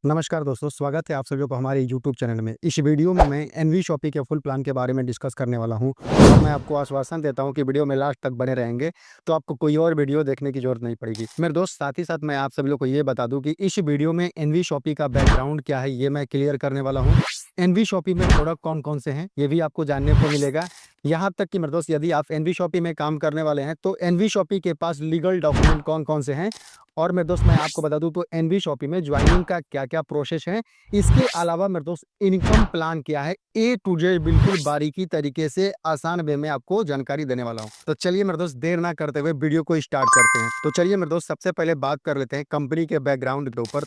नमस्कार दोस्तों, स्वागत है आप सभी को हमारे यूट्यूब चैनल में। इस वीडियो में मैं एनवी शॉपी के फुल प्लान के बारे में डिस्कस करने वाला हूं और मैं आपको आश्वासन देता हूं कि वीडियो में लास्ट तक बने रहेंगे तो आपको कोई और वीडियो देखने की जरूरत नहीं पड़ेगी। मेरे दोस्त, साथ ही साथ मैं आप सभी लोग को ये बता दूं कि इस वीडियो में एनवी शॉपी का बैकग्राउंड क्या है ये मैं क्लियर करने वाला हूँ। एनवी शॉपी में प्रोडक्ट कौन कौन से हैं ये भी आपको जानने को मिलेगा। यहाँ तक कि मेरे दोस्त, यदि आप एनवी शॉपी में काम करने वाले हैं तो एनवी शॉपी के पास लीगल डॉक्यूमेंट कौन कौन से हैं, और मेरे दोस्त मैं आपको बता दूं तो एनवी शॉपी में ज्वाइनिंग का क्या क्या प्रोसेस है। इसके अलावा मेरे दोस्त इनकम प्लान क्या है, ए टू जेड बिल्कुल बारीकी तरीके से आसान वे में आपको जानकारी देने वाला हूँ। तो चलिए मेरे दोस्त, देर ना करते हुए वीडियो को स्टार्ट करते हैं। तो चलिए मेरे दोस्त, सबसे पहले बात कर लेते हैं कंपनी के बैकग्राउंड के ऊपर।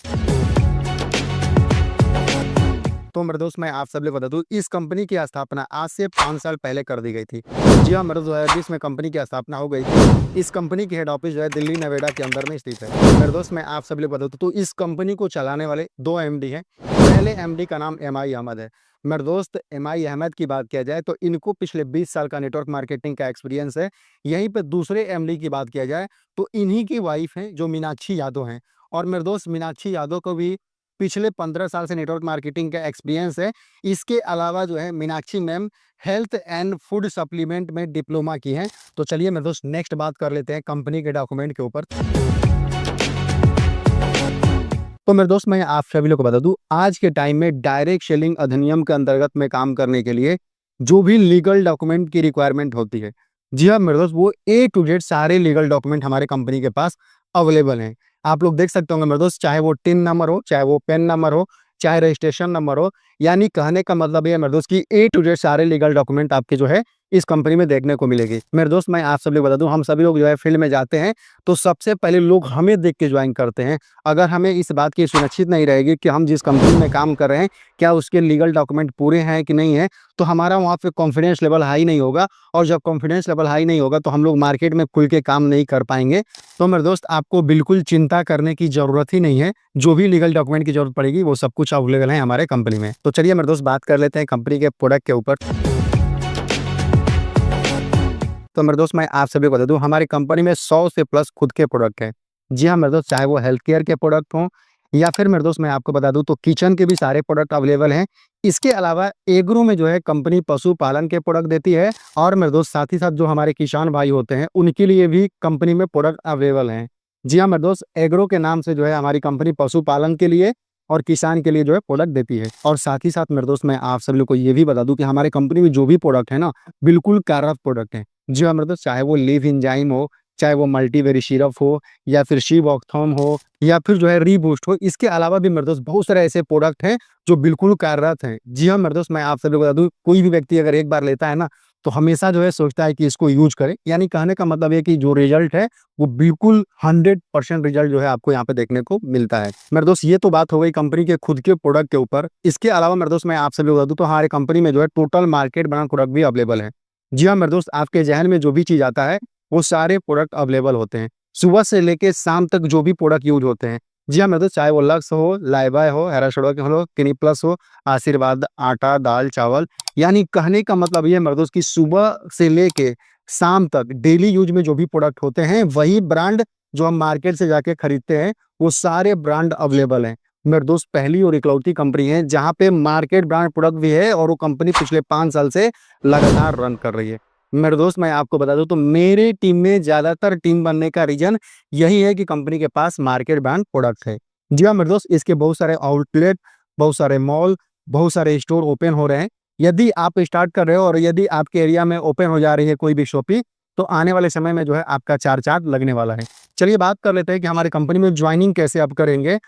तो मेरे दोस्त मैं आप सब लोग बता दूं, इस कंपनी की स्थापना आज से 5 साल पहले कर दी गई थी। जी हाँ मेरे 2020 में कंपनी की स्थापना हो गई थी। इस कंपनी की हेड ऑफिस जो है दिल्ली नोएडा के अंदर में स्थित है। मेरे दोस्त मैं आप सब लोग बता दूं तो इस कंपनी को चलाने वाले 2 एमडी हैं। पहले एमडी का नाम एमआई अहमद है। मेरे दोस्त, एमआई अहमद की बात किया जाए तो इनको पिछले 20 साल का नेटवर्क मार्केटिंग का एक्सपीरियंस है। यहीं पे दूसरे एमडी की बात किया जाए तो इन्हीं की वाइफ हैं जो मीनाक्षी यादव हैं। और मेरे दोस्त, मीनाक्षी यादव को भी पिछले 15 साल से नेटवर्क मार्केटिंग का एक्सपीरियंस है। इसके अलावा जो है Meenakshi ma'am health and food supplement में डिप्लोमा की हैं। तो चलिए मेरे दोस्त, नेक्स्ट बात कर लेते हैं कंपनी के डॉक्यूमेंट के ऊपर। तो मेरे दोस्त मैं आप सभी लोग को बता दूं, आज के टाइम में डायरेक्ट सेलिंग अधिनियम के अंतर्गत में काम करने के लिए जो भी लीगल डॉक्यूमेंट की रिक्वायरमेंट होती है, जी हाँ मेरे दोस्त, वो ए टू जेड सारे लीगल डॉक्यूमेंट हमारे कंपनी के पास अवेलेबल हैं। आप लोग देख सकते होंगे मेरे दोस्त, चाहे वो टिन नंबर हो, चाहे वो पेन नंबर हो, चाहे रजिस्ट्रेशन नंबर हो, यानी कहने का मतलब ये है मेरे दोस्त कि ए टू जेड सारे लीगल डॉक्यूमेंट आपके जो है इस कंपनी में देखने को मिलेगी। मेरे दोस्त मैं आप सब लोग बता दूं, हम सभी लोग जो है फील्ड में जाते हैं तो सबसे पहले लोग हमें देख के ज्वाइन करते हैं। अगर हमें इस बात की सुनिश्चित नहीं रहेगी कि हम जिस कंपनी में काम कर रहे हैं क्या उसके लीगल डॉक्यूमेंट पूरे हैं कि नहीं है, तो हमारा वहाँ पे कॉन्फिडेंस लेवल हाई नहीं होगा। और जब कॉन्फिडेंस लेवल हाई नहीं होगा तो हम लोग मार्केट में खुल के काम नहीं कर पाएंगे। तो मेरे दोस्त, आपको बिल्कुल चिंता करने की जरूरत ही नहीं है। जो भी लीगल डॉक्यूमेंट की जरूरत पड़ेगी वो सब कुछ अवेलेबल है हमारे कंपनी में। तो चलिए मेरे दोस्त, बात कर लेते हैं कंपनी के प्रोडक्ट के ऊपर। तो मेरे दोस्त मैं आप सभी को बता दूं, हमारी कंपनी में 100 से प्लस खुद के प्रोडक्ट हैं। जी हाँ मेरे दोस्त, चाहे वो हेल्थ केयर के प्रोडक्ट हों या फिर मेरे दोस्त मैं आपको बता दूं तो किचन के भी सारे प्रोडक्ट अवेलेबल हैं। इसके अलावा एग्रो में जो है कंपनी पशुपालन के प्रोडक्ट देती है। और मेरे दोस्त, साथ ही साथ जो हमारे किसान भाई होते हैं उनके लिए भी कंपनी में प्रोडक्ट अवेलेबल हैं। जी हाँ मेरे दोस्त, एग्रो के नाम से जो है हमारी कंपनी पशुपालन के लिए और किसान के लिए जो है प्रोडक्ट देती है। और साथ ही साथ मेरे दोस्त मैं आप सभी लोग को ये भी बता दूं कि हमारे कंपनी में जो भी प्रोडक्ट है ना, बिल्कुल कारगर प्रोडक्ट है। जी हाँ मेरे दोस्त, चाहे वो लिव इंजाइम हो, चाहे वो मल्टीवेरी सिरप हो, या फिर शीवॉक्थॉम हो, या फिर जो है रीबूस्ट हो। इसके अलावा भी मेरे दोस्त बहुत सारे ऐसे प्रोडक्ट हैं जो बिल्कुल कार्यरत हैं। जी हाँ मेरे दोस्त, मैं आप सभी को बता दूं, कोई भी व्यक्ति अगर एक बार लेता है ना तो हमेशा जो है सोचता है कि इसको यूज करे। यानी कहने का मतलब है कि जो रिजल्ट है वो बिल्कुल 100% रिजल्ट जो है आपको यहाँ पे देखने को मिलता है। मेरे दोस्त, ये तो बात हो गई कंपनी के खुद के प्रोडक्ट के ऊपर। इसके अलावा मेरे दोस्त मैं आप सभी को बता दूं तो हमारे कंपनी में जो है टोटल मार्केट ब्रांड प्रोडक्ट भी अवेलेबल है। जी हाँ मेरे दोस्त, आपके जहन में जो भी चीज आता है वो सारे प्रोडक्ट अवेलेबल होते हैं। सुबह से लेके शाम तक जो भी प्रोडक्ट यूज होते हैं, जी हाँ मेरे दोस्त, चाहे वो लक्स हो, लाइबॉय हो, हेराशोडा हो, क्लिनिक प्लस हो, आशीर्वाद आटा दाल चावल, यानी कहने का मतलब ये मेरे दोस्त कि सुबह से लेके शाम तक डेली यूज में जो भी प्रोडक्ट होते हैं वही ब्रांड जो हम मार्केट से जाके खरीदते हैं वो सारे ब्रांड अवेलेबल हैं। मेरे दोस्त, पहली और इकलौती कंपनी है जहां पे मार्केट ब्रांड प्रोडक्ट भी है और वो कंपनी पिछले 5 साल से लगातार रन कर रही है। मेरे दोस्त मैं आपको बता दूं तो मेरे टीम में ज्यादातर टीम बनने का रीजन यही है कि कंपनी के पास मार्केट ब्रांड प्रोडक्ट है। जी हाँ मेरे दोस्त, इसके बहुत सारे आउटलेट, बहुत सारे मॉल, बहुत सारे स्टोर ओपन हो रहे हैं। यदि आप स्टार्ट कर रहे हो और यदि आपके एरिया में ओपन हो जा रही है कोई भी शॉपी, तो आने वाले समय में जो है आपका चार चांद लगने वाला है। चलिए बात कर लेते हैं कि हमारी कंपनी में ज्वाइनिंग कैसे आप करेंगे।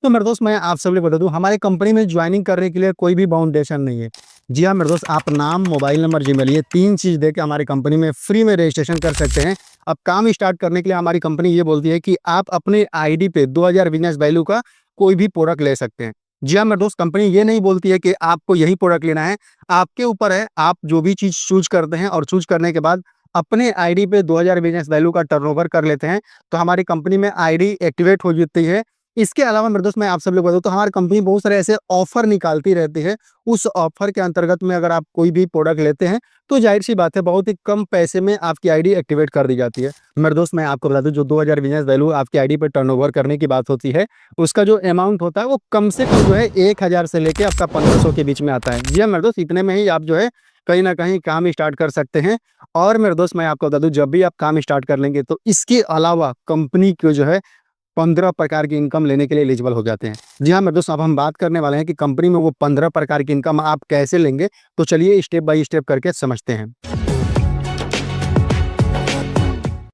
तो मेरे दोस्त मैं आप सभी को बता दूं, हमारे कंपनी में ज्वाइनिंग करने के लिए कोई भी बाउंडेशन नहीं है। जी हाँ मेरे दोस्त, आप नाम, मोबाइल नंबर, जीमेल, ये 3 चीज देके हमारी कंपनी में फ्री में रजिस्ट्रेशन कर सकते हैं। अब काम स्टार्ट करने के लिए हमारी कंपनी ये बोलती है कि आप अपने आईडी पे 2000 बिजनेस वैल्यू का कोई भी प्रोडक्ट ले सकते हैं। जी हाँ मेरे दोस्त, कंपनी ये नहीं बोलती है कि आपको यही प्रोडक्ट लेना है। आपके ऊपर है, आप जो भी चीज चूज करते हैं और चूज करने के बाद अपने आईडी पे 2000 बिजनेस वैल्यू का टर्नओवर कर लेते हैं तो हमारी कंपनी में आईडी एक्टिवेट हो जाती है। इसके अलावा मेरे दोस्त मैं आप सब लोग बताऊँ तो हमारी कंपनी बहुत सारे ऐसे ऑफ़र निकालती रहती है। उस ऑफ़र के अंतर्गत में अगर आप कोई भी प्रोडक्ट लेते हैं, तो ज़ाहिर-सी बात है बहुत ही कम पैसे में आपकी आईडी एक्टिवेट कर दी जाती है। मेरे दोस्त मैं आपको बता दूँ जो 2000 बिज़नेस वैल्यू आपकी आईडी पे टर्नओवर करने की बात होती है, उसका जो अमाउंट होता है वो कम से कम जो है 1000 से लेके आपका 1500 के बीच में आता है। जी हाँ, मेरे दोस्त इतने में ही आप जो है कहीं न कहीं काम स्टार्ट कर सकते हैं। और मेरे दोस्त मैं आपको बता दूँ जब भी आप काम स्टार्ट कर लेंगे तो इसके अलावा कंपनी को जो है 15 प्रकार की इनकम लेने के लिए एलिजिबल हो जाते हैं। जी हाँ, मेरे दोस्त अब हम बात करने वाले हैं कि कंपनी में वो 15 प्रकार की इनकम आप कैसे लेंगे? तो चलिए स्टेप बाय स्टेप करके समझते हैं।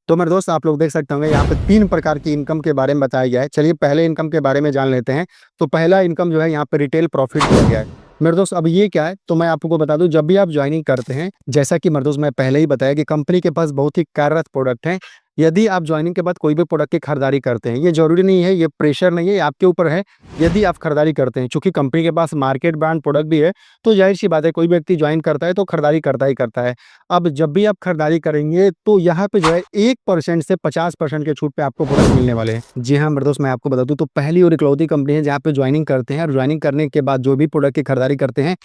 तो मेरे दोस्त आप लोग देख सकते होंगे यहाँ पे 3 प्रकार की इनकम के बारे में बताया गया है। चलिए पहले इनकम के बारे में जान लेते हैं। तो पहला इनकम जो है यहाँ पे रिटेल प्रॉफिट दिया गया है। मेरे दोस्त अब ये क्या है? तो मैं आपको बता दूँ जब भी आप जॉइनिंग करते हैं, जैसा कि मेरे दोस्त मैं पहले ही बताया कि कंपनी के पास बहुत ही कार्यरत प्रोडक्ट हैं। यदि आप जॉइनिंग के बाद कोई भी प्रोडक्ट की खरीदारी करते हैं, ये ज़रूरी नहीं है, ये प्रेशर नहीं है, ये आपके ऊपर है। यदि आप खरीदारी करते हैं, चूँकि कंपनी के पास मार्केट ब्रांड प्रोडक्ट भी है, तो ज़ाहिर-सी बात है कोई व्यक्ति जॉइन करता है तो खरीदारी करता ही करता है। अब जब भी आप खरीदारी करेंगे तो यहाँ पे जो है 1% से 50% के छूट पे आपको प्रोडक्ट मिलने वाले हैं। जी हाँ, मेरे दोस्त मैं आपको बता दूँ तो पहली और इकलौती कंपनी है जहाँ पे जॉइनिंग करते हैं और जॉइनिंग करने के बाद जो भी प्रोडक्ट की खरीदारी करते हैं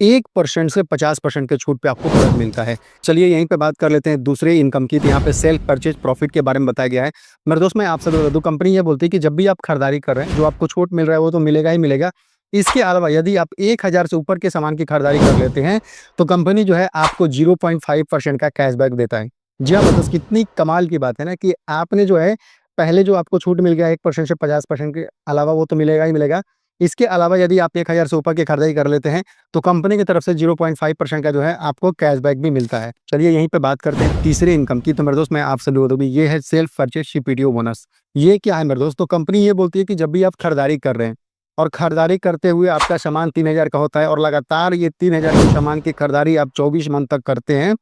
1% से 50% के छूट पे आपको प्रोडक्ट मिलता है। चलिए यहीं पे बात कर लेते हैं दूसरे इनकम की, तो यहाँ पे सेल्फ परचेज़ प्रॉफिट के बारे में बताया गया है। मेरे दोस्त मैं आपसे बता दूँ कंपनी ये बोलती है कि जब भी आप खरीदारी कर रहे हैं, जो आपको छूट मिल रहा है वो तो मिलेगा ही मिलेगा। इसके अलावा यदि आप 1000 से ऊपर के सामान की खरीदारी कर लेते हैं, तो कंपनी जो है आपको 0.5% का कैशबैक देता है। जी हाँ, मतलब कितनी कमाल की बात है ना कि आपने जो है पहले जो आपको छूट मिल गया 1% से 50% के अलावा वो तो मिलेगा ही मिलेगा। इसके अलावा यदि आप 1000 से ऊपर की खरीदारी कर लेते हैं, तो कंपनी की तरफ से 0.5% का जो है आपको कैशबैक भी मिलता है। चलिए यहीं पे बात करते हैं तीसरे इनकम की, तो मेरे दोस्त मैं आपसे बता दूँ भी ये है सेल्फ परचेज़ सीपीटीओ बोनस। ये क्या है मेरे दोस्त? तो कंपनी ये बोलती है कि जब भी आप खरीदारी कर रहे हैं और खरीदारी करते हुए आपका सामान 3000 का होता है और लगातार ये 3000 के सामान की खरीदारी आप 24 मंथ तक करते हैं,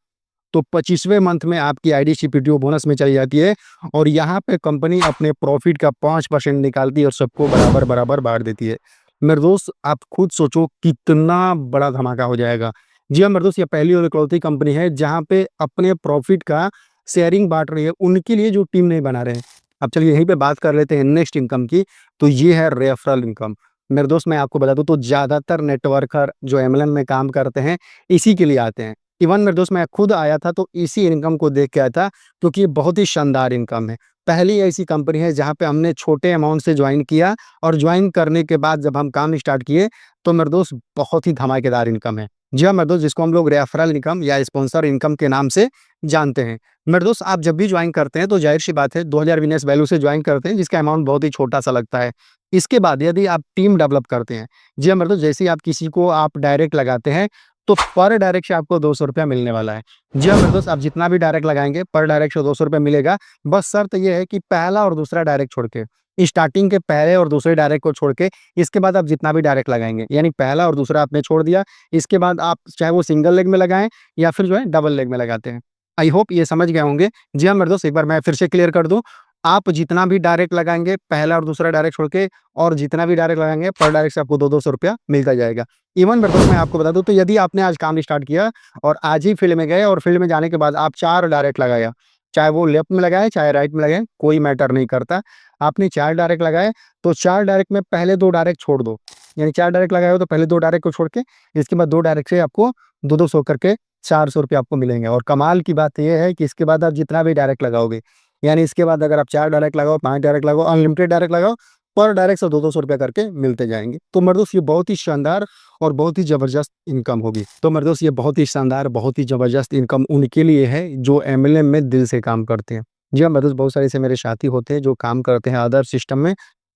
तो 25वें मंथ में आपकी आईडी सीपीटीओ बोनस में चली जाती है और यहाँ पे कंपनी अपने प्रॉफिट का 5% निकालती है और सबको बराबर-बराबर बाँट देती है। मेरे दोस्त आप खुद सोचो कितना बड़ा धमाका हो जाएगा। जी हाँ, मेरे दोस्त ये पहली और इकलौती कंपनी है जहाँ पे अपने प्रॉफिट का शेयरिंग बाँट रही है, उनके लिए जो टीम नहीं बना रहे हैं। अब चलिए यहीं पे बात कर लेते हैं नेक्स्ट इनकम की, तो ये है रेफरल इनकम। मेरे दोस्त मैं आपको बता दूँ तो ज़्यादातर नेटवर्कर जो एमएलएम में काम करते हैं, इसी के लिए आते हैं। इवन मेरे दोस्त मैं खुद आया था तो इसी इनकम को देख के आया था क्योंकि ये बहुत ही शानदार इनकम है। पहली ऐसी कंपनी है जहाँ पे हमने छोटे अमाउंट से जॉइन किया और जॉइन करने के बाद जब हम काम स्टार्ट किए तो मेरे दोस्त बहुत ही धमाकेदार इनकम है। जी हाँ, मेरे दोस्त जिसको हम लोग रेफरल इनकम या स्पॉन्सर इनकम के नाम से जानते हैं। मेरे दोस्त आप जब भी जॉइन करते हैं तो ज़ाहिर-सी बात है 2000 बिज़नेस वैल्यू से जॉइन करते हैं जिसका अमाउंट बहुत ही छोटा-सा लगता है। इसके बाद यदि आप टीम डेवलप करते हैं, जी हाँ, मेरे दोस्त जैसे ही आप किसी को आप डायरेक्ट लगाते हैं तो पर डायरेक्ट से आपको ₹200 मिलने वाला है। जी हाँ, मेरे दोस्त आप जितना भी डायरेक्ट लगाएँगे पर डायरेक्ट से ₹200 मिलेगा। बस शर्त ये है कि पहला और दूसरा डायरेक्ट छोड़ के। स्टार्टिंग के पहले और दूसरे डायरेक्ट को छोड़ के इसके बाद आप जितना भी डायरेक्ट लगाएँगे, यानी पहला और दूसरा आपने छोड़ दिया, इसके बाद आप चाहे वो सिंगल लेग में लगाएँ या फिर जो है डबल लेग में लगाते हैं। आई होप ये समझ गए होंगे। जी हाँ, मेरे दोस्त एक बार मैं फिर से क्लियर कर दूँ, आप जितना भी डायरेक्ट लगाएँगे, पहला और दूसरा डायरेक्ट छोड़ के और जितना भी डायरेक्ट लगाएँगे, पर डायरेक्ट से आपको 2-200 रुपया मिलता जाएगा। इवन मेरे दोस्त मैं आपको बता दूँ तो यदि आपने आज काम स्टार्ट किया और आज ही फील्ड में गए और फील्ड में जाने के बाद आप 4 डायरेक्ट लगाया, चाहे वो लेफ्ट में लगाए, चाहे राइट में लगाए, कोई मैटर नहीं करता। आपने 4 डायरेक्ट लगाए, तो 4 डायरेक्ट में पहले 2 डायरेक्ट छोड़ दो। यानी 4 डायरेक्ट लगाए हो तो पहले 2 डायरेक्ट को छोड़ के, इसके बाद 2 डायरेक्ट से आपको 2-200 करके 400 रुपए आपको मिलेंगे और कमाल की बात ये है कि इसके बाद आप जितना भी डायरेक्ट लगाओगे, यानी इसके बाद अगर आप 4 डायरेक्ट लगाओ, 5 डायरेक्ट लगाओ, अनलिमिटेड डायरेक्ट लगाओ, पर डायरेक्ट से 2-200 रुपए करके मिलते जाएँगे। तो मेरे दोस्त ये बहुत ही शानदार और बहुत ही ज़बरदस्त इनकम होगी। तो मेरे दोस्त ये बहुत ही शानदार, बहुत ही ज़बरदस्त इनकम उनके लिए है जो एमएलएम में दिल से काम करते हैं। जी हाँ, मेरे दोस्त बहुत सारे ऐसे मेरे साथी होते हैं जो काम करते हैं अदर सिस्टम में।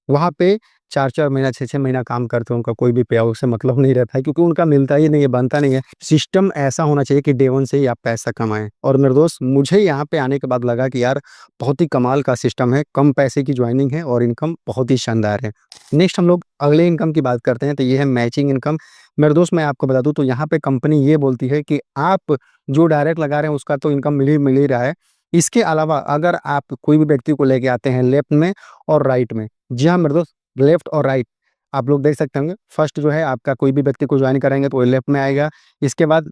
वहाँ पे 4-4 महीना, 6-6 महीना काम करते हैं, उनका कोई भी पे आउट से मतलब नहीं रहता है क्योंकि उनका मिलता ही नहीं है, बनता नहीं है। सिस्टम ऐसा होना चाहिए कि डे 1 से ही आप पैसा कमाएँ और मेरे दोस्त मुझे यहाँ पे आने के बाद लगा कि यार बहुत ही कमाल का सिस्टम है, कम पैसे की जॉइनिंग है और इनकम बहुत ही शानदार है। नेक्स्ट हम लोग अगले इनकम की बात करते हैं, तो ये है मैचिंग इनकम। मेरे दोस्त मैं आपको बता दूँ तो यहाँ पे कंपनी ये बोलती है कि आप जो डायरेक्ट लगा रहे हैं उसका तो इनकम मिल ही रहा है। इसके अलावा अगर आप कोई भी व्यक्ति को लेके आते हैं लेफ्ट में और राइट में, जी हाँ मेरे दोस्त लेफ्ट और राइट आप लोग देख सकते होंगे। फर्स्ट जो है आपका कोई भी व्यक्ति को जॉइन कराएँगे तो वो लेफ्ट में आएगा। इसके बाद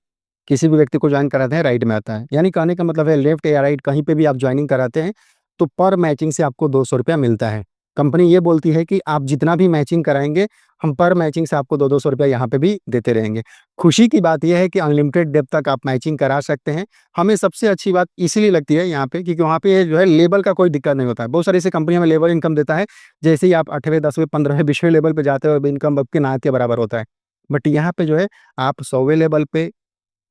किसी भी व्यक्ति को जॉइन कराते हैं राइट में आता है। यानी कहने का मतलब है लेफ्ट या राइट कहीं पे भी आप जॉइनिंग कराते हैं तो पर मैचिंग से आपको ₹200 मिलता है। कंपनी ये बोलती है कि आप जितना भी मैचिंग कराएँगे, हम पर मैचिंग से आपको 2-200 रुपया यहाँ पे भी देते रहेंगे। खुशी की बात ये है कि अनलिमिटेड डेप्थ तक आप मैचिंग करा सकते हैं। हमें सबसे अच्छी बात इसीलिए लगती है यहाँ पे क्योंकि वहाँ पे जो है लेबल का कोई दिक्कत नहीं होता है। बहुत सारी ऐसी कंपनियाँ में लेबल इनकम देता है, जैसे ही आप 8वें, 10वें, 15वें, 20वें लेवल पे जाते हो, अब इनकम आपके ना के बराबर होता है। बट यहाँ पे जो है आप 100वें लेवल पे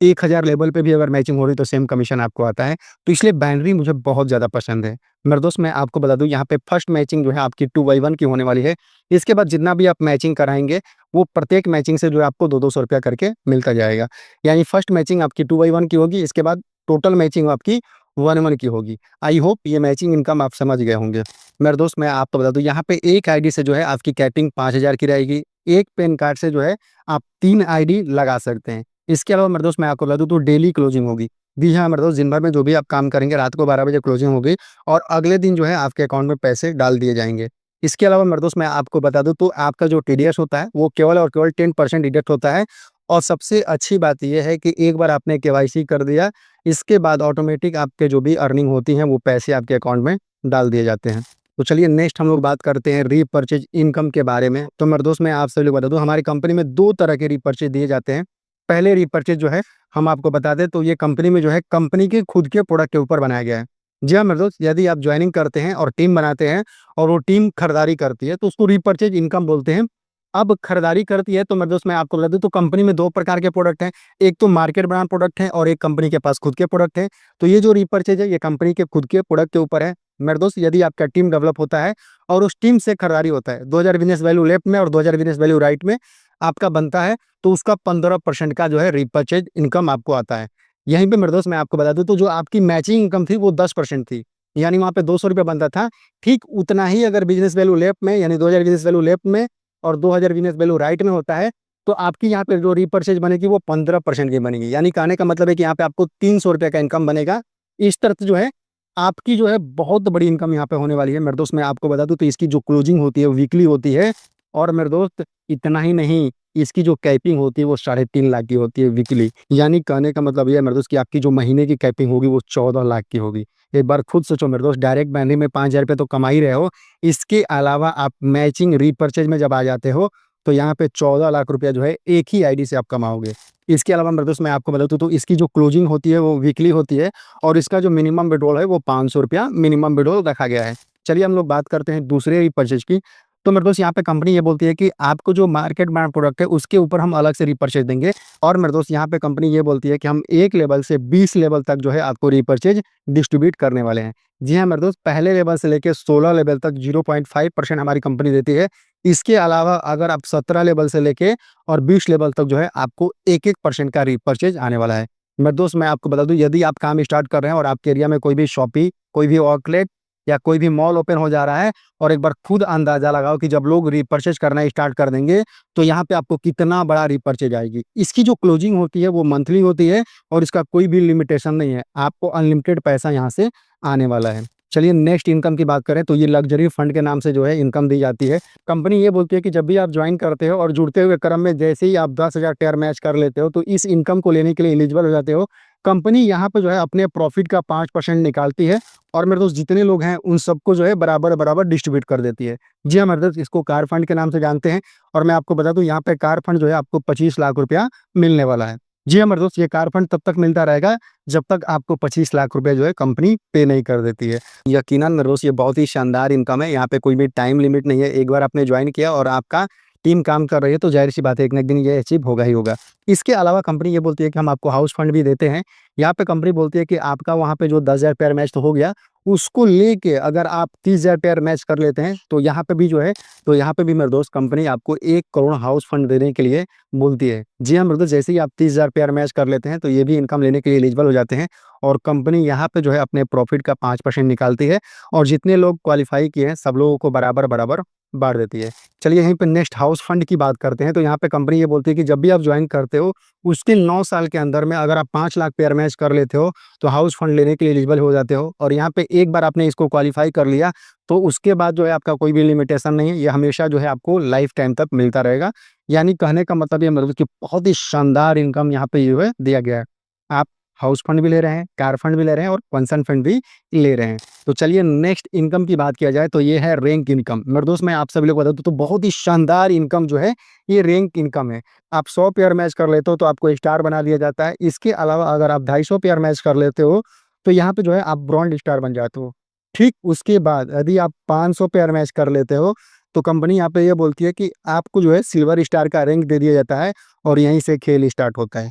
1000 लेवल पे भी अगर मैचिंग हो रही तो सेम कमीशन आपको आता है। तो इसलिए बाइनरी मुझे बहुत ज़्यादा पसंद है। मेरे दोस्त मैं आपको बता दूँ यहाँ पे फर्स्ट मैचिंग जो है आपकी 2/1 की होने वाली है। इसके बाद जितना भी आप मैचिंग कराएँगे, वो प्रत्येक मैचिंग से जो है आपको 2-200 रुपया करके मिलता जाएगा। यानी फर्स्ट मैचिंग आपकी 2/1 की होगी, इसके बाद टोटल मैचिंग आपकी 1/1 की होगी। आई होप ये मैचिंग इनकम आप समझ गए होंगे। मेरे दोस्त मैं आपको बता दूँ यहाँ पे एक आईडी से जो है आपकी कैपिंग 5000 की रहेगी। एक पैन कार्ड से जो है आप 3 आईडी लगा सकते हैं। इसके अलावा मेरे दोस्त मैं आपको बता दूँ तो डेली क्लोजिंग होगी। जी हाँ, मेरे दोस्त दिन भर में जो भी आप काम करेंगे रात को 12 बजे क्लोजिंग होगी और अगले दिन जो है आपके अकाउंट में पैसे डाल दिए जाएँगे। इसके अलावा मेरे दोस्त मैं आपको बता दूँ तो आपका जो टीडीएस होता है वो केवल और केवल 10% डिडक्ट होता है और सबसे अच्छी बात ये है कि एक बार आपने केवाईसी कर दिया, इसके बाद ऑटोमेटिक आपके जो भी अर्निंग होती है वो पैसे आपके अकाउंट में डाल दिए जाते हैं। तो चलिए नेक्स्ट हम लोग बात करते हैं रीपरचेज इनकम के बारे में। तो मेरे दोस्त मैं आप सभी लोग बता दूँ हमारी कंपनी में 2 तरह के रीपरचेज दिए जाते हैं। पहले रीपरचेज जो है हम आपको बता दें तो ये कंपनी में जो है कंपनी के खुद के प्रोडक्ट के ऊपर बनाया गया है। जी हाँ मेरे दोस्त, यदि आप ज्वाइनिंग करते हैं और टीम बनाते हैं और वो टीम खरीदारी करती है तो उसको रीपरचेज इनकम बोलते हैं। अब खरीदारी करती है तो मेरे दोस्त मैं आपको बता दूं तो कंपनी में 2 प्रकार के प्रोडक्ट हैं। एक तो मार्केट ब्रांड प्रोडक्ट है और एक कंपनी के पास खुद के प्रोडक्ट है। तो ये जो रीपरचेज है ये कंपनी के खुद के प्रोडक्ट के ऊपर है। मेरे दोस्त यदि आपका टीम डेवलप होता है और उस टीम से खरीदारी होता है 2000 बिजनेस वैल्यू लेफ्ट में और 2000 बिजनेस वैल्यू राइट में आपका बनता है तो उसका 15% का जो है रीपरचेज इनकम आपको आता है। यहीं पे मेरे दोस्त मैं आपको बता दूं तो जो आपकी मैचिंग इनकम थी वो 10% थी, यानी वहाँ पे 200 रुपये बनता था। ठीक उतना ही अगर बिजनेस वैल्यू लेफ्ट में यानी 2000 बिजनेस वैल्यू लेफ्ट में और 2000 बिजनेस वैल्यू राइट में होता है तो आपकी यहाँ पे जो रीपरचेज बनेगी वो 15% की बनेगी। यानी कहने का मतलब है कि यहाँ पे आपको 300 रुपये का इनकम बनेगा। इस तरह से जो है आपकी जो है बहुत बड़ी इनकम यहाँ पे होने वाली है। मेरे दोस्त मैं आपको बता दूं तो इसकी जो क्लोजिंग होती है वीकली होती है और मेरे दोस्त इतना ही नहीं, इसकी जो कैपिंग होती है वो 3.5 लाख की होती है वीकली। यानी कहने का मतलब ये है मेरे दोस्त कि आपकी जो महीने की कैपिंग होगी वो 14 लाख की होगी। एक बार खुद सोचो मेरे दोस्त, डायरेक्ट महीने में 5000 रुपये तो कमा ही रहे हो। इसके अलावा आप मैचिंग रीपरचेज में जब आ जाते हो तो यहाँ पे 14 लाख रुपया जो है एक ही आईडी से आप कमाओगे। इसके अलावा मेरे दोस्त मैं आपको बता दूं तो इसकी जो क्लोजिंग होती है वो वीकली होती है और इसका जो मिनिमम विड्रॉल है वो 500 रुपया मिनिमम विड्रॉल रखा गया है। चलिए हम लोग बात करते हैं दूसरे रीपरचेज की। तो मेरे दोस्त यहाँ पे कंपनी ये बोलती है कि आपको जो मार्केट ब्रांड प्रोडक्ट है उसके ऊपर हम अलग से रीपरचेज देंगे और मेरे दोस्त यहाँ पे कंपनी ये बोलती है कि हम 1 लेवल से 20 लेवल तक जो है आपको रीपरचेज डिस्ट्रीब्यूट करने वाले हैं। जी हाँ मेरे दोस्त, पहले लेवल से लेके 16 लेवल तक 0.5% हमारी कंपनी देती है। इसके अलावा अगर आप 17 लेवल से लेके और 20 लेवल तक जो है आपको 1-1% का रीपरचेज आने वाला है। मेरे दोस्त मैं आपको बता दूं यदि आप काम स्टार्ट कर रहे हैं और आपके एरिया में कोई भी शॉपी, कोई भी आउटलेट या कोई भी मॉल ओपन हो जा रहा है और एक बार खुद अंदाजा लगाओ कि जब लोग रीपरचेज करना स्टार्ट कर देंगे तो यहाँ पे आपको कितना बड़ा रीपरचेज आएगी। इसकी जो क्लोजिंग होती है वो मंथली होती है और इसका कोई भी लिमिटेशन नहीं है, आपको अनलिमिटेड पैसा यहाँ से आने वाला है। चलिए नेक्स्ट इनकम की बात करें तो ये लग्जरी फंड के नाम से जो है इनकम दी जाती है। कंपनी ये बोलती है कि जब भी आप ज्वाइन करते हो और जुड़ते हुए क्रम में जैसे ही आप 10,000 शेयर मैच कर लेते हो तो इस इनकम को लेने के लिए एलिजिबल हो जाते हो। कंपनी यहाँ पे जो है अपने प्रॉफिट का 5% निकालती है और मेरे दोस्त जितने लोग हैं उन सबको जो है बराबर बराबर डिस्ट्रीब्यूट कर देती है। जी हाँ मेरे दोस्त, इसको कार फंड के नाम से जानते हैं और मैं आपको बता दूं यहाँ पे कार फंड जो है आपको 25 लाख रुपया मिलने वाला है। जी हाँ मेरे दोस्त, ये कार फंड तब तक मिलता रहेगा जब तक आपको 25 लाख रुपए जो है कंपनी पे नहीं कर देती है। यकीनन मेरे दोस्त ये बहुत ही शानदार इनकम है, यहाँ पे कोई भी टाइम लिमिट नहीं है। एक बार आपने ज्वाइन किया और आपका टीम काम कर रही है तो जाहिर सी बात है एक ना एक दिन ये अचीव होगा ही होगा। इसके अलावा कंपनी ये बोलती है कि हम आपको हाउस फंड भी देते हैं। यहाँ पे कंपनी बोलती है कि आपका वहाँ पे जो 10,000 पेयर मैच तो हो गया, उसको लेके अगर आप 30,000 पेयर मैच कर लेते हैं तो यहाँ पे भी जो है तो यहाँ पे भी मेरे दोस्त कंपनी आपको 1 करोड़ हाउस फंड देने के लिए बोलती है। जी हाँ मेरे दोस्त, जैसे ही आप 30,000 पेयर मैच कर लेते हैं तो ये भी इनकम लेने के लिए एलिजिबल हो जाते हैं और कंपनी यहाँ पे जो है अपने प्रॉफिट का 5% निकालती है और जितने लोग क्वालिफाई किए हैं सब लोगों को बराबर बराबर बांट देती है। चलिए यहीं पे नेक्स्ट हाउस फंड की बात करते हैं। तो यहाँ पे कंपनी ये बोलती है कि जब भी आप ज्वाइन करते हो उसके 9 साल के अंदर में अगर आप 5 लाख पेयर मैच कर लेते हो तो हाउस फंड लेने के लिए एलिजिबल हो जाते हो और यहाँ पे एक बार आपने इसको क्वालिफाई कर लिया तो उसके बाद जो है आपका कोई भी लिमिटेशन नहीं है, ये हमेशा जो है आपको लाइफ टाइम तक मिलता रहेगा। यानी कहने का मतलब ये मतलब कि बहुत ही शानदार इनकम यहाँ पे जो है दिया गया है। आप हाउस फंड भी ले रहे हैं, कार फंड भी ले रहे हैं और पेंशन फंड भी ले रहे हैं। तो चलिए नेक्स्ट इनकम की बात किया जाए तो ये है रैंक इनकम। मेरे दोस्त मैं आप सभी लोग बता दूं तो बहुत ही शानदार इनकम जो है ये रैंक इनकम है। आप 100 पेयर मैच कर लेते हो तो आपको स्टार बना दिया जाता है। इसके अलावा अगर आप 250 पेयर मैच कर लेते हो तो यहाँ पे जो है आप ब्रॉन्ज स्टार बन जाते हो। ठीक उसके बाद यदि आप 500 पेयर मैच कर लेते हो तो कंपनी यहाँ पे ये बोलती है कि आपको जो है सिल्वर स्टार का रैंक दे दिया जाता है और यहीं से खेल स्टार्ट होता है।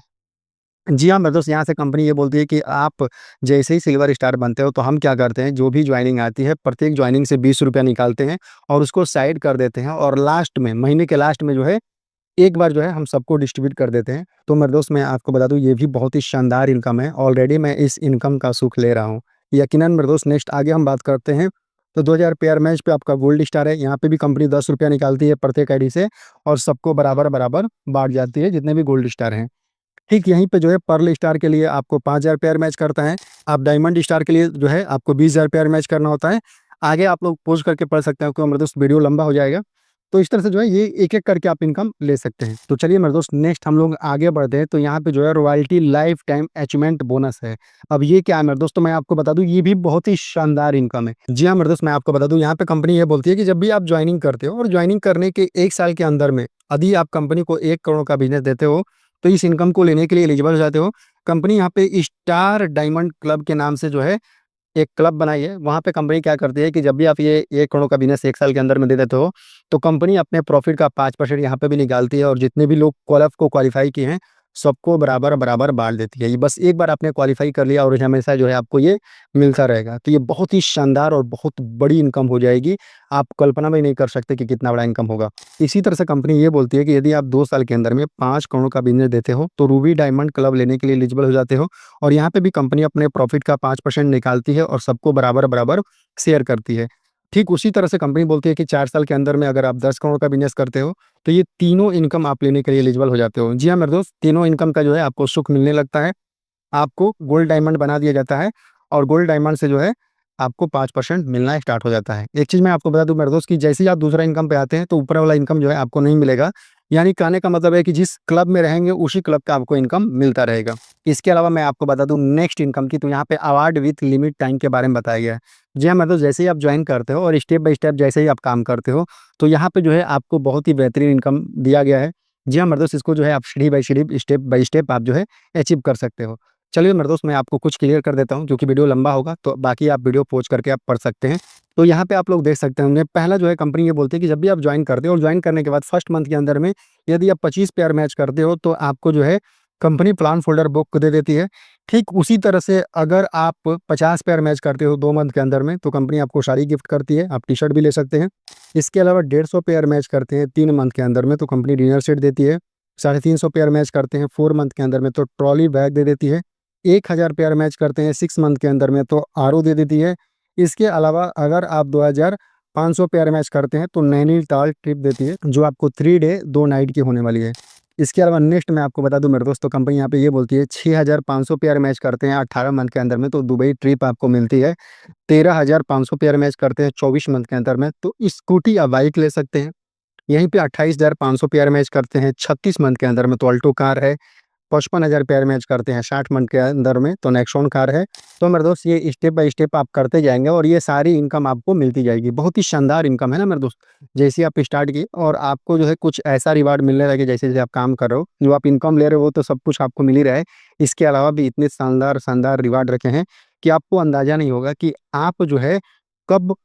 जी हाँ, मेरे दोस्त यहाँ से कंपनी ये बोलती है कि आप जैसे ही सिल्वर स्टार बनते हो तो हम क्या करते हैं, जो भी ज्वाइनिंग आती है प्रत्येक ज्वाइनिंग से 20 रुपया निकालते हैं और उसको साइड कर देते हैं और लास्ट में महीने के लास्ट में जो है एक बार जो है हम सबको डिस्ट्रीब्यूट कर देते हैं। तो मेरे दोस्त मैं आपको बता दूं ये भी बहुत ही शानदार इनकम है। ऑलरेडी मैं इस इनकम का सुख ले रहा हूँ यकीनन। मेरे दोस्त नेक्स्ट आगे हम बात करते हैं तो 2000 पेयर मैच पे आपका गोल्ड स्टार है। यहाँ पे भी कंपनी 10 रुपया निकालती है प्रत्येक आईडी से और सबको बराबर बराबर बांट जाती है जितने भी गोल्ड स्टार हैं। ठीक यहीं पे जो है पर्ल स्टार के लिए आपको 5000 पेयर मैच करता है। आप डायमंड स्टार के लिए जो है आपको 20000 पेयर मैच करना होता है। आगे आप लोग पोस्ट करके पढ़ सकते हैं क्योंकि मेरे दोस्त वीडियो लंबा हो जाएगा। तो इस तरह से जो है ये एक-एक करके आप इनकम ले सकते हैं। तो चलिए मेरे दोस्त नेक्स्ट हम लोग आगे बढ़ते हैं तो यहाँ पे जो है royalty life time achievement bonus है। अब ये क्या है मेरे दोस्त, तो मैं आपको बता दूं ये भी बहुत ही शानदार इनकम है। जी हाँ मेरे दोस्त मैं आपको बता दूं यहाँ पे कंपनी ये बोलती है कि जब भी आप ज्वाइनिंग करते हो और ज्वाइनिंग करने के 1 साल के अंदर में यदि आप कंपनी को 1 करोड़ का बिज़नेस देते हो तो इस इनकम को लेने के लिए एलिजिबल हो जाते हो। कंपनी यहाँ पे स्टार डायमंड क्लब के नाम से जो है एक क्लब बनाई है। वहाँ पे कंपनी क्या करती है कि जब भी आप ये 1 करोड़ का बिज़नेस 1 साल के अंदर में दे देते हो, तो कंपनी अपने प्रॉफ़िट का 5% यहाँ पे भी निकालती है और जितने भी लोग को क्वालीफाई किए हैं, सबको बराबर-बराबर बाँट देती है। ये बस एक बार आपने क्वालीफाई कर लिया और हमेशा जो है आपको ये मिलता रहेगा। तो ये बहुत ही शानदार और बहुत बड़ी इनकम हो जाएगी। आप कल्पना भी नहीं कर सकते कि कितना बड़ा इनकम होगा। इसी तरह से कंपनी ये बोलती है कि यदि आप 2 साल के अंदर में 5 करोड़ का बिज़नेस देते हो, तो रूबी डायमंड क्लब लेने के लिए एलिजिबल हो जाते हो और यहाँ पे भी कंपनी अपने प्रॉफ़िट का 5% निकालती है और सबको बराबर-बराबर शेयर करती है। ठीक उसी तरह से कंपनी बोलती है कि 4 साल के अंदर में अगर आप 10 करोड़ का बिज़नेस करते हो, तो ये तीनों इनकम आप लेने के लिए एलिजिबल हो जाते हो। जी हाँ, मेरे दोस्त तीनों इनकम का जो है आपको सुख मिलने लगता है। आपको गोल्ड डायमंड बना दिया जाता है और गोल्ड डायमंड से जो है आपको 5% मिलना स्टार्ट हो जाता है। एक चीज़ मैं आपको बता दूँ मेरे दोस्त कि जैसे ही आप दूसरा इनकम पे आते हैं तो ऊपर वाला इनकम जो है आपको नहीं मिलेगा। यानी कहने का मतलब है कि जिस क्लब में रहेंगे उसी क्लब का आपको इनकम मिलता रहेगा। इसके अलावा मैं आपको बता दूँ नेक्स्ट इनकम की, तो यहाँ पे अवार्ड विथ लिमिट टाइम के बारे में बताया गया है। जी हाँ, मतलब जैसे ही आप ज्वाइन करते हो और स्टेप बाय स्टेप जैसे ही आप काम करते हो, तो यहाँ पे जो है आपको बहुत ही बेहतरीन इनकम दिया गया है। जी हाँ, मेरे दोस्त इसको जो है आप सीढ़ी बाय सीढ़ी, स्टेप बाय स्टेप आप जो है अचीव कर सकते हो। चलिए मेरे दोस्त मैं आपको कुछ क्लियर कर देता हूँ क्योंकि वीडियो लंबा होगा, तो बाकी आप वीडियो पॉज़ करके आप पढ़ सकते हैं। तो यहाँ पे आप लोग देख सकते होंगे पहला जो है कंपनी ये बोलती है कि जब भी आप ज्वाइन करते हो और ज्वाइन करने के बाद फर्स्ट मंथ के अंदर में यदि आप 25 पेयर मैच करते हो तो आपको जो है कंपनी प्लान फ़ोल्डर बुक दे देती है। ठीक उसी तरह से अगर आप 50 पेयर मैच करते हो 2 मंथ के अंदर में तो कंपनी आपको साड़ी गिफ्ट करती है, आप टी-शर्ट भी ले सकते हैं। इसके अलावा 150 पेयर मैच करते हैं 3 मंथ के अंदर में तो कंपनी डिनर सेट देती है। 350 पेयर मैच करते हैं 4 मंथ के अंदर में तो ट्रॉली बैग दे देती है। 1000 पेयर मैच करते हैं 6 मंथ के अंदर में तो आरओ दे देती है। इसके अलावा अगर आप 2500 पेयर मैच करते हैं तो नैनीताल ट्रिप देती है जो आपको 3 डे 2 नाइट की होने वाली है। इसके अलावा नेक्स्ट मैं आपको बता दूं मेरे दोस्तों कंपनी यहाँ पे ये बोलती है 6500 पेयर मैच करते हैं 18 मंथ के अंदर में तो दुबई ट्रिप आपको मिलती है। 13500 पेयर मैच करते हैं 24 मंथ के अंदर में तो स्कूटी या बाइक ले सकते हैं। यहीं पे 28500 पेयर मैच करते हैं 36 मंथ के अंदर में तो अल्टो कार है। 55,000 पेयर मैच करते हैं 60 मंथ के अंदर में तो नेक्सॉन कार है। तो मेरे दोस्त ये स्टेप बाय स्टेप आप करते जाएँगे और ये सारी इनकम आपको मिलती जाएगी। बहुत ही शानदार इनकम है ना मेरे दोस्त। जैसे ही आप स्टार्ट किए और आपको जो है कुछ ऐसा रिवार्ड मिलने लगे जैसे-जैसे आप काम कर रहे हो, जो आप इनकम ले रहे हो तो सब कुछ आपको मिल ही रहा है। इसके अलावा भी इतने शानदार रिवार्ड रखे हैं कि आपको अंदाज़ा नहीं होगा कि आप जो है कब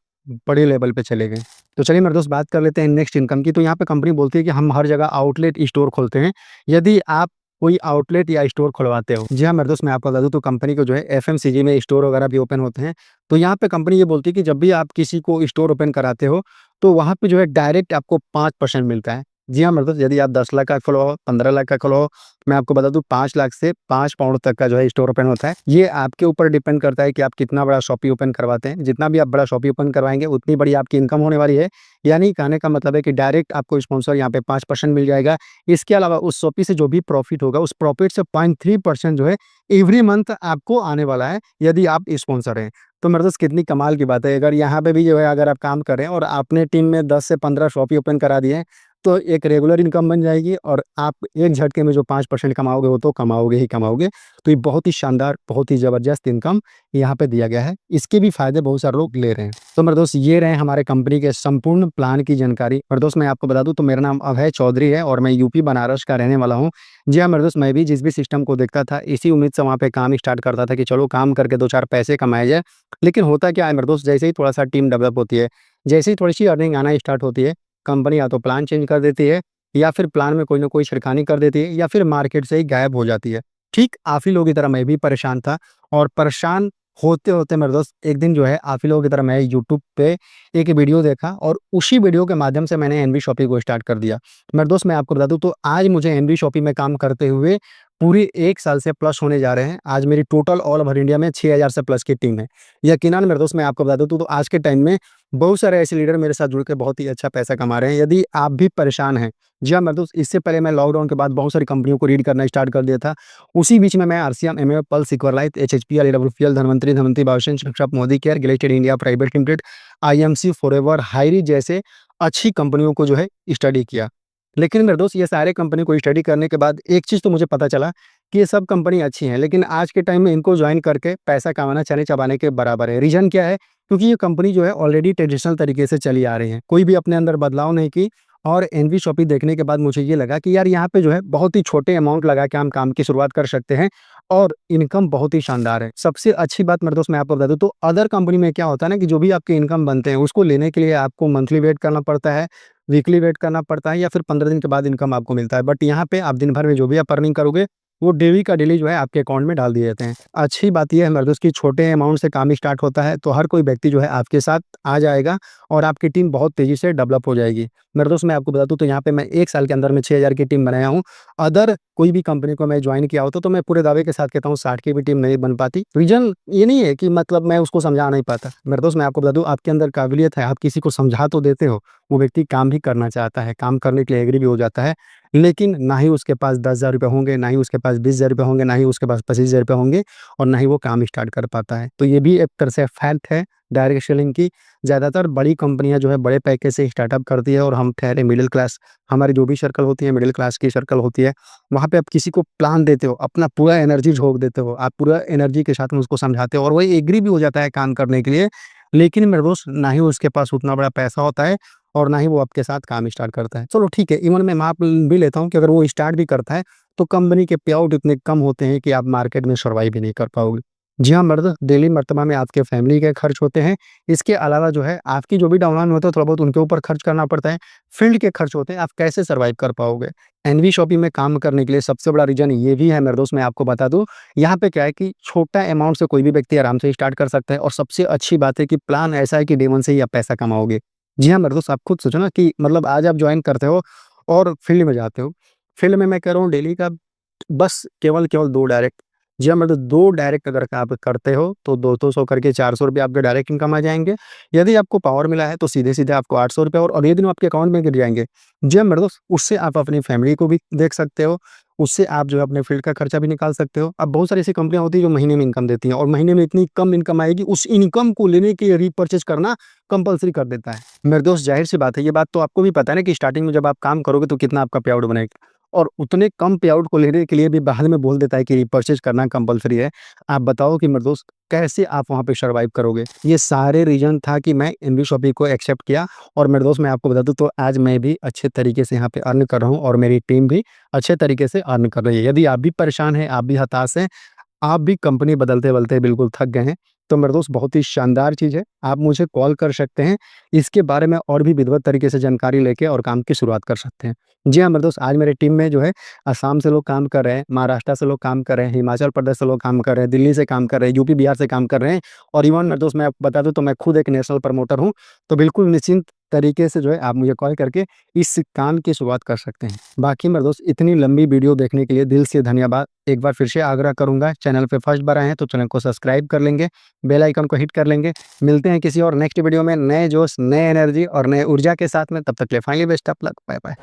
बड़े लेवल पे चले गए। तो चलिए मेरे दोस्त बात कर लेते हैं नेक्स्ट इनकम की। तो यहाँ पे कंपनी बोलती है कि हम हर जगह आउटलेट स्टोर खोलते हैं। यदि आप कोई आउटलेट या स्टोर खुलवाते हो। जी हाँ, मेरे दोस्त मैं आपको बता दूँ तो कंपनी को जो है एफएमसीजी में स्टोर वगैरह भी ओपन होते हैं। तो यहाँ पे कंपनी ये बोलती है कि जब भी आप किसी को स्टोर ओपन कराते हो, तो वहाँ पे जो है डायरेक्ट आपको 5% मिलता है। जी हाँ, मेरे दोस्त यदि आप 10 लाख का खुलवाओ, 15 लाख का खुलवाओ, मैं आपको बता दूँ 5 लाख से 5 पाउंड तक का जो है स्टोर ओपन होता है। ये आपके ऊपर डिपेंड करता है कि आप कितना बड़ा शॉपी ओपन करवाते हैं। जितना भी आप बड़ा शॉपी ओपन करवाएँगे, उतनी बड़ी आपकी इनकम होने वाली है। यानी कहने का मतलब है कि डायरेक्ट आपको स्पॉन्सर यहाँ पे 5% मिल जाएगा। इसके अलावा उस शॉपी से जो भी प्रॉफिट होगा, उस प्रॉफिट से 0.3% जो है एवरी मंथ आपको आने वाला है, यदि आप स्पॉन्सर हैं। तो मेरे दोस्त कितनी कमाल की बात है। अगर यहाँ पे भी जो है अगर आप काम कर रहे हैं और आपने टीम में 10 से 15 शॉपी ओपन करा दिए हैं, तो एक रेगुलर इनकम बन जाएगी और आप एक झटके में जो 5% कमाओगे वो तो कमाओगे ही कमाओगे। तो ये बहुत ही शानदार, बहुत ही ज़बरदस्त इनकम यहाँ पे दिया गया है। इसके भी फ़ायदे बहुत सारे लोग ले रहे हैं। तो मेरे दोस्त ये रहे हमारे कंपनी के संपूर्ण प्लान की जानकारी। मेरे दोस्त मैं आपको बता दूँ तो मेरा नाम अभय चौधरी है और मैं यूपी बनारस का रहने वाला हूँ। जी हाँ, मेरे दोस्त मैं भी जिस भी सिस्टम को देखता था इसी उम्मीद से वहाँ पे काम स्टार्ट करता था कि चलो काम करके 2-4 पैसे कमाए जाए। लेकिन होता क्या है मेरे दोस्त, जैसे ही थोड़ा-सा टीम डेवलप होती है, जैसे ही थोड़ी-सी अर्निंग आना स्टार्ट होती है, कंपनी या तो प्लान चेंज कर देती है या फिर प्लान में कोई ना कोई छेड़खानी कर देती है या फिर मार्केट से ही गायब हो जाती है। ठीक आप ही लोगों की तरह मैं भी परेशान था और परेशान होते-होते मेरे दोस्त एक दिन जो है आप ही लोगों की तरह मैं यूट्यूब पे एक वीडियो देखा और उसी वीडियो के माध्यम से मैंने एनवी शॉपी को स्टार्ट कर दिया। मेरे दोस्त मैं आपको बता दूँ तो आज मुझे एनवी शॉपी में काम करते हुए पूरी 1 साल से प्लस होने जा रहे हैं। आज मेरी टोटल ऑल ओवर इंडिया में 6000 से प्लस की टीम है। यकीनन मेरे दोस्त मैं आपको बता दूँ तो आज के टाइम में बहुत सारे ऐसे लीडर मेरे साथ जुड़ के बहुत ही अच्छा पैसा कमा रहे हैं। यदि आप भी परेशान हैं, जी हाँ मेरे दोस्त, इससे पहले मैं लॉकडाउन के बाद बहुत सारी कंपनियों को रीड करना स्टार्ट कर दिया था। उसी बीच में मैं RCM, MF, pulse, Equalite, HHPL, AWPL, Dhanwantari Biosense, शिक्षक, मोदी केयर, गिलेटेड India private limited, IMC, Forever, हायरी जैसे अच्छी कंपनियों को जो है स्टडी किया। लेकिन मेरे दोस्त ये सारे कंपनी को स्टडी करने के बाद एक चीज़ तो मुझे पता चला कि ये सब कंपनी अच्छी हैं, लेकिन आज के टाइम में इनको जॉइन करके पैसा कमाना चने चबाने के बराबर है। रीज़न क्या है? क्योंकि ये कंपनी जो है ऑलरेडी ट्रेडिशनल तरीके से चली आ रही है, कोई भी अपने अंदर बदलाव नहीं की। और एनवी शॉपी देखने के बाद मुझे ये लगा कि यार यहाँ पे जो है बहुत ही छोटे अमाउंट लगा के हम काम की शुरुआत कर सकते हैं और इनकम बहुत ही शानदार है। सबसे अच्छी बात मेरे दोस्त मैं आपको बता दूँ तो अदर कंपनी में क्या होता है ना कि जो भी आपके इनकम बनते हैं उसको लेने के लिए आपको मंथली वेट करना पड़ता है, वीकली वेट करना पड़ता है या फिर 15 दिन के बाद इनकम आपको मिलता है। बट यहाँ पे आप दिन भर में जो भी आप अर्निंग करोगे वो डेली का डेली जो है आपके अकाउंट में डाल दिए जाते हैं। अच्छी बात ये है मेरे दोस्त कि छोटे अमाउंट से काम स्टार्ट होता है तो हर कोई व्यक्ति जो है आपके साथ आ जाएगा और आपकी टीम बहुत तेज़ी से डेवलप हो जाएगी। मेरे दोस्त मैं आपको बता दूँ तो यहाँ पे मैं 1 साल के अंदर में 6000 की टीम बनाया हूँ। अदर कोई भी कंपनी को मैं जॉइन किया होता तो मैं पूरे दावे के साथ कहता हूँ 60 की भी टीम नहीं बन पाती। रीज़न ये नहीं है कि मतलब मैं उसको समझा नहीं पाता। मेरे दोस्त मैं आपको बता दूँ आपके अंदर काबिलियत है, आप किसी को समझा तो देते हो, वो व्यक्ति काम भी करना चाहता है, काम करने के लिए एग्री भी हो जाता है। लेकिन ना ही उसके पास 10,000 रुपए होंगे, ना ही उसके पास 20,000 रुपए होंगे, ना ही उसके पास 25,000 रुपए होंगे और ना ही वो काम स्टार्ट कर पाता है। तो ये भी एक तरह से फैक्ट है डायरेक्ट सेलिंग की। ज़्यादातर बड़ी कंपनियाँ जो है बड़े पैकेज से स्टार्टअप करती है और हम ठहरे मिडिल क्लास, हमारी जो भी सर्कल होती है मिडिल क्लास की सर्कल होती है। वहाँ पे आप किसी को प्लान देते हो, अपना पूरा एनर्जी झोंक देते हो, आप पूरा एनर्जी के साथ में उसको समझाते हो और वही एग्री भी हो जाता है काम करने के लिए। लेकिन मेरे दोस्त ना ही उसके पास उतना बड़ा पैसा होता है और ना ही वो आपके साथ काम स्टार्ट करता है। चलो ठीक है, इवन मैं माप भी लेता हूँ कि अगर वो स्टार्ट भी करता है तो कंपनी के पे आउट इतने कम होते हैं कि आप मार्केट में सर्वाइव भी नहीं कर पाओगे। जी हाँ, मर्द डेली मर्तबा में आपके फैमिली के खर्च होते हैं। इसके अलावा जो है आपकी जो भी डाउनलाइन होता है थोड़ा बहुत उनके ऊपर खर्च करना पड़ता है। फील्ड के खर्च होते हैं, आप कैसे सर्वाइव कर पाओगे? एनवी शॉपी में काम करने के लिए सबसे बड़ा रीज़न ये भी है मेरे दोस्त मैं आपको बता दूँ, यहाँ पे क्या है कि छोटा अमाउंट से कोई भी व्यक्ति आराम से स्टार्ट कर सकता है और सबसे अच्छी बात है कि प्लान ऐसा है कि डे 1 से ही आप पैसा कमाओगे। जी हाँ, मेरे दोस्त आप खुद सोचो ना कि मतलब आज आप जॉइन करते हो और फील्ड में जाते हो। फील्ड में मैं कह रहा हूँ डेली का बस केवल 2 डायरेक्ट, जी हाँ, मतलब 2 डायरेक्ट अगर आप करते हो तो 200 करके 400 रुपए आपके डायरेक्ट इनकम आ जाएँगे। यदि आपको पावर मिला है तो सीधे-सीधे आपको 800 रुपए और अगले दिन आपके अकाउंट में गिर जाएँगे। जी हाँ, मेरे दोस्त उससे आप अपनी फैमिली को भी देख सकते हो, उससे आप जो है अपने फील्ड का खर्चा भी निकाल सकते हो। अब बहुत सारी ऐसी कंपनियाँ होती हैं जो महीने में इनकम देती हैं और महीने में इतनी कम इनकम आएगी, उस इनकम को लेने के लिए रीपरचेज़ करना कंपल्सरी कर देता है। मेरे दोस्त ज़ाहिर-सी बात है, ये बात तो आपको भी पता है ना कि स्टार्टिंग में जब आप काम करोगे तो कितना आपका पे आउट बनेगा और उतने कम पे आउट को लेने के लिए भी बाद में बोल देता है कि रीपरचेज़ करना कंपल्सरी है। आप बताओ कि मेरे दोस्त कैसे आप वहाँ पे सर्वाइव करोगे? ये सारे रीज़न था कि मैं एनवी शॉपी को एक्सेप्ट किया और मेरे दोस्त मैं आपको बता दूँ तो आज मैं भी अच्छे तरीके से यहाँ पे अर्न कर रहा हूँ और मेरी टीम भी अच्छे तरीके से अर्न कर रही है। यदि आप भी परेशान हैं, आप भी हताश हैं, आप भी कंपनी बदलते-बदलते बिल्कुल थक गए हैं, तो मेरे दोस्त बहुत ही शानदार चीज़ है, आप मुझे कॉल कर सकते हैं। इसके बारे में और भी विधिवत तरीके से जानकारी लेके और काम की शुरुआत कर सकते हैं। जी हाँ, मेरे दोस्त आज मेरी टीम में जो है असम से लोग काम कर रहे हैं, महाराष्ट्र से लोग काम कर रहे हैं, हिमाचल प्रदेश से लोग काम कर रहे हैं, दिल्ली से काम कर रहे हैं, यूपी, बिहार से काम कर रहे हैं और इवन मेरे दोस्त मैं आपको बता दूँ तो मैं खुद एक नेशनल प्रमोटर हूँ, तो बिल्कुल निश्चिंत तरीके से जो है आप मुझे कॉल करके इस काम की शुरुआत कर सकते हैं। बाकी मेरे दोस्त इतनी लंबी वीडियो देखने के लिए दिल से धन्यवाद। एक बार फिर से आग्रह करूँगा, चैनल पे फर्स्ट बार आए हैं तो चैनल को सब्सक्राइब कर लेंगे, बेल आइकन को हिट कर लेंगे। मिलते हैं किसी और नेक्स्ट वीडियो में नए जोश, नए एनर्जी और नए ऊर्जा के साथ में, तब तक के लिए finally best of luck, bye bye.